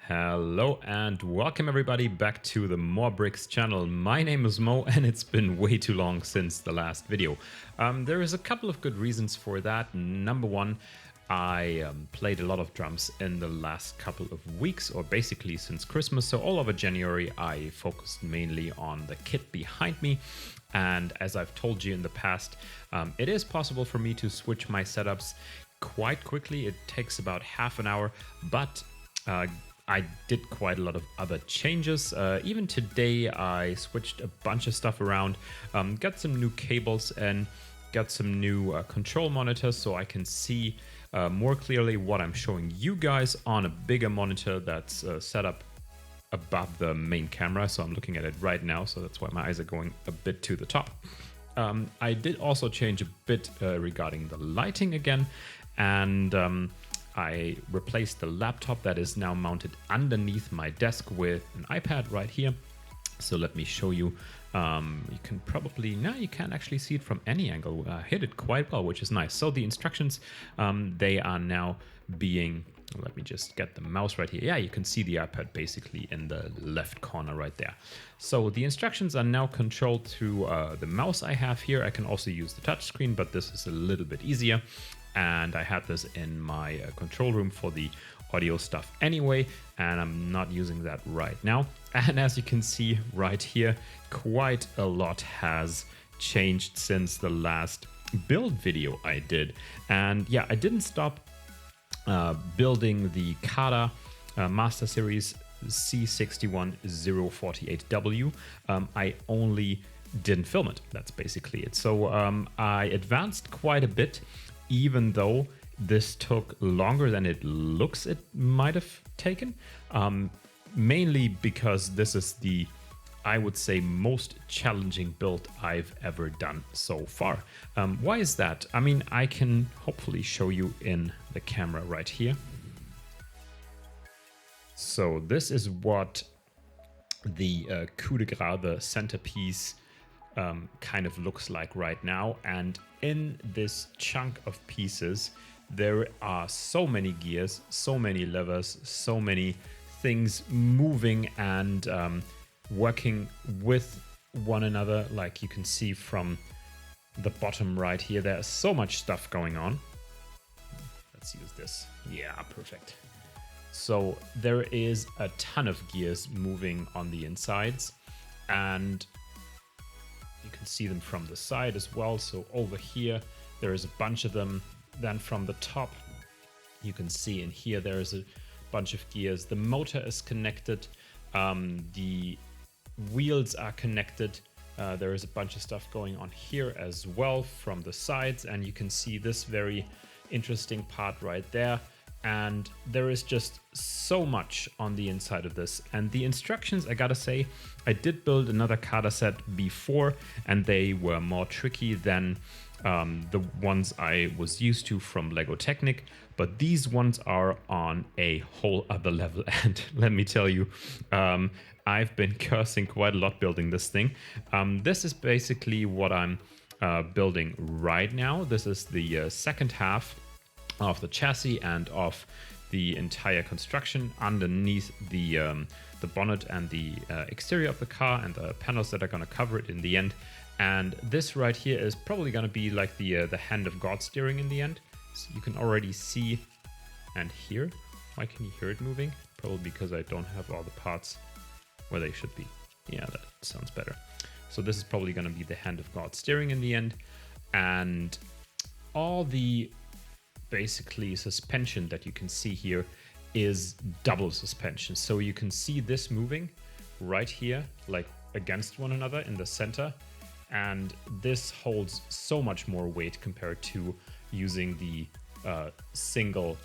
Hello and welcome everybody back to the Mo.re.Bricks channel. My name is Mo and it's been way too long since the last video. There is a couple of good reasons for that. Number one, I played a lot of drums in the last couple of weeks, or basically since Christmas. So all over January I focused mainly on the kit behind me. And as I've told you in the past, it is possible for me to switch my setups quite quickly. It takes about half an hour, but I did quite a lot of other changes. Even today I switched a bunch of stuff around, got some new cables and got some new control monitors so I can see more clearly what I'm showing you guys on a bigger monitor that's set up above the main camera. So I'm looking at it right now, so that's why my eyes are going a bit to the top. I did also change a bit regarding the lighting again, and I replaced the laptop that is now mounted underneath my desk with an iPad right here. So let me show you. You can probably, now you can actually see it from any angle. Hit it quite well, which is nice. So the instructions, they are now being, let me just get the mouse right here. Yeah, you can see the iPad basically in the left corner right there. So the instructions are now controlled through the mouse I have here. I can also use the touch screen, but this is a little bit easier. And I had this in my control room for the audio stuff anyway, and I'm not using that right now. And as you can see right here, quite a lot has changed since the last build video I did. And yeah, I didn't stop building the CADA Master Series C61048W. I only didn't film it. That's basically it. So I advanced quite a bit, even though this took longer than it looks it might have taken. Mainly because this is the, I would say, most challenging build I've ever done so far. Why is that? I mean, I can hopefully show you in the camera right here. So this is what the coup de grace, the centerpiece, kind of looks like right now. And in this chunk of pieces, there are so many gears, so many levers, so many things moving and working with one another. Like you can see from the bottom right here, there's so much stuff going on. Let's use this. Yeah, perfect. So there is a ton of gears moving on the insides, and you can see them from the side as well. So over here, there is a bunch of them. Then from the top, you can see in here, there is a bunch of gears. The motor is connected. The wheels are connected. There is a bunch of stuff going on here as well from the sides. And you can see this very interesting part right there. And there is just so much on the inside of this. And the instructions, I gotta say, I did build another CADA set before, and they were more tricky than the ones I was used to from Lego Technic, but these ones are on a whole other level. And let me tell you, I've been cursing quite a lot building this thing. This is basically what I'm building right now. This is the second half of the chassis and of the entire construction underneath the bonnet and the exterior of the car and the panels that are going to cover it in the end. And this right here is probably going to be like the hand of God steering in the end. So you can already see and hear. Why can you hear it moving? Probably because I don't have all the parts where they should be. Yeah, that sounds better. So this is probably going to be the hand of God steering in the end. And all the basically suspension that you can see here is double suspension. So you can see this moving right here, like against one another in the center. And this holds so much more weight compared to using the single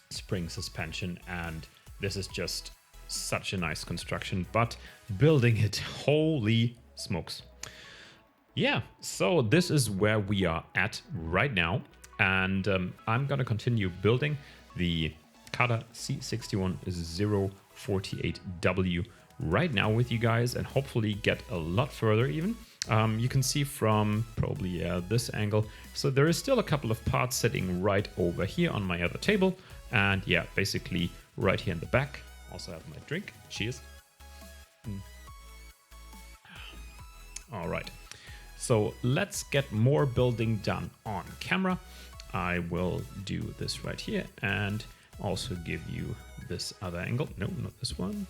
spring suspension. And this is just such a nice construction, but building it, holy smokes. Yeah, so this is where we are at right now. And I'm going to continue building the CADA C61048W right now with you guys, and hopefully get a lot further even. You can see from probably this angle. So there is still a couple of parts sitting right over here on my other table. And yeah, basically right here in the back, also have my drink. Cheers. All right. So let's get more building done on camera. I will do this right here and also give you this other angle. No, not this one.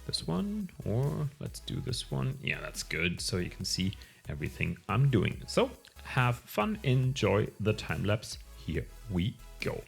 This one, or let's do this one. Yeah, that's good. So you can see everything I'm doing. So have fun, enjoy the time lapse. Here we go.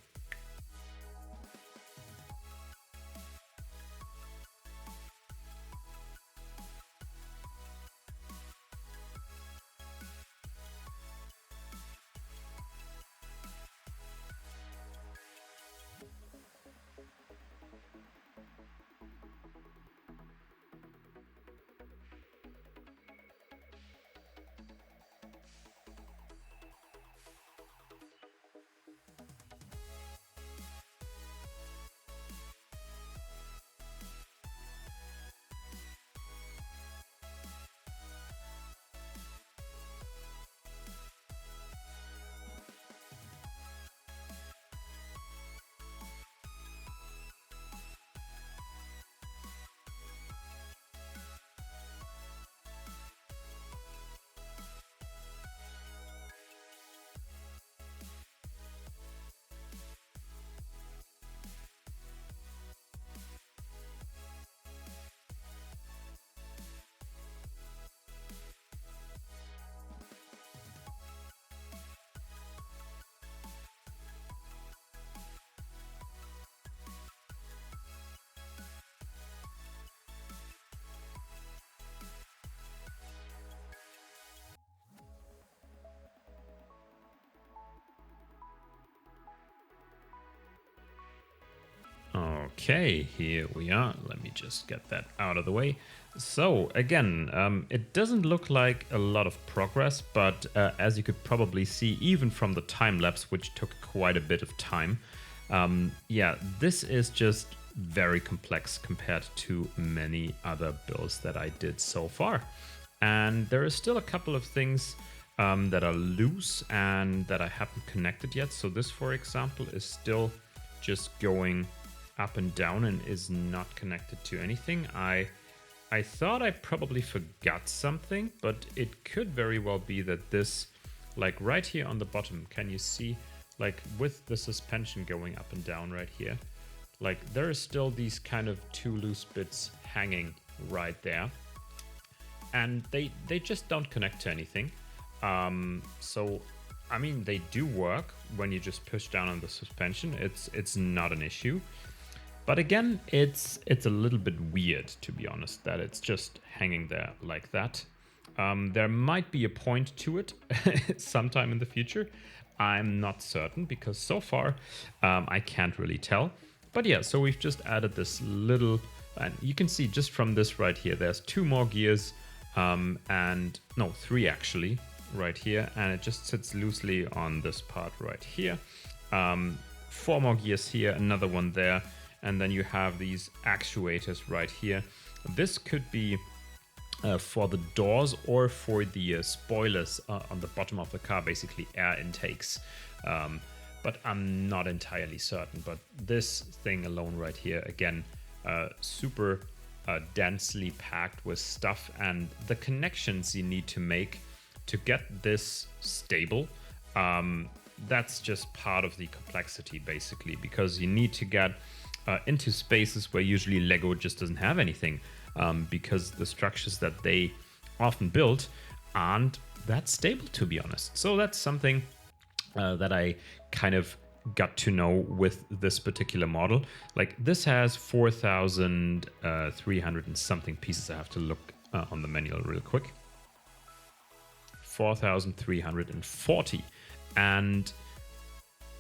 Okay, here we are. Let me just get that out of the way. So again, it doesn't look like a lot of progress, but as you could probably see, even from the time lapse, which took quite a bit of time, yeah, this is just very complex compared to many other builds that I did so far. And there are still a couple of things that are loose and that I haven't connected yet. So this, for example, is still just going up and down and is not connected to anything. I thought I probably forgot something, but it could very well be that this, like right here on the bottom, can you see, like with the suspension going up and down right here, like there are still these kind of two loose bits hanging right there, and they just don't connect to anything. So I mean, they do work when you just push down on the suspension. It's not an issue. But again, it's a little bit weird, to be honest, that it's just hanging there like that. There might be a point to it sometime in the future. I'm not certain because so far I can't really tell. But yeah, so we've just added this little, and you can see just from this right here, there's 2 more gears and no, 3 actually right here. And it just sits loosely on this part right here. 4 more gears here, another one there. And then you have these actuators right here. This could be for the doors or for the spoilers on the bottom of the car, basically air intakes. But I'm not entirely certain. But this thing alone right here, again, super densely packed with stuff. And the connections you need to make to get this stable, that's just part of the complexity, basically, because you need to get into spaces where usually Lego just doesn't have anything, because the structures that they often build aren't that stable, to be honest. So that's something that I kind of got to know with this particular model. Like this has 4,300 and something pieces. I have to look on the manual real quick. 4,340. And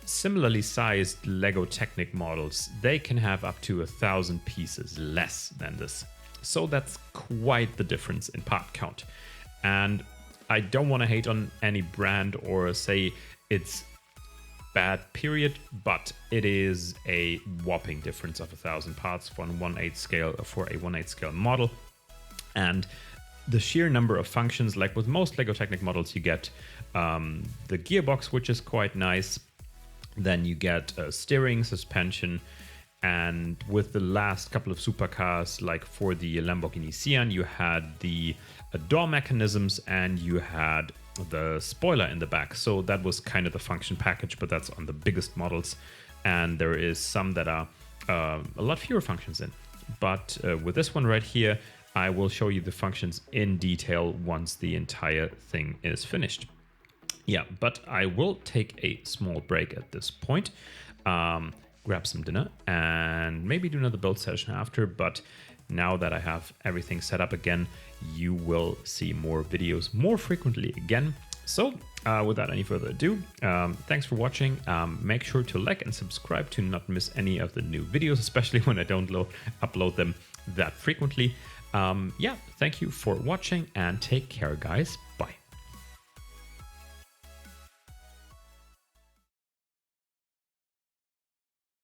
similarly sized Lego Technic models, they can have up to 1,000 pieces less than this. So that's quite the difference in part count. And I don't want to hate on any brand or say it's bad, period, but it is a whopping difference of 1,000 parts for a 1/8 scale model. And the sheer number of functions, like with most Lego Technic models, you get the gearbox, which is quite nice. Then you get steering, suspension, And with the last couple of supercars, like for the Lamborghini Sian, you had the door mechanisms and you had the spoiler in the back. So that was kind of the function package, but that's on the biggest models. And there is some that are a lot fewer functions in. But with this one right here, I will show you the functions in detail once the entire thing is finished. Yeah, but I will take a small break at this point. Grab some dinner and maybe do another build session after, but now that I have everything set up again, you will see more videos more frequently again. So without any further ado, thanks for watching. Make sure to like and subscribe to not miss any of the new videos, especially when I don't upload them that frequently. Yeah, thank you for watching and take care, guys. Bye.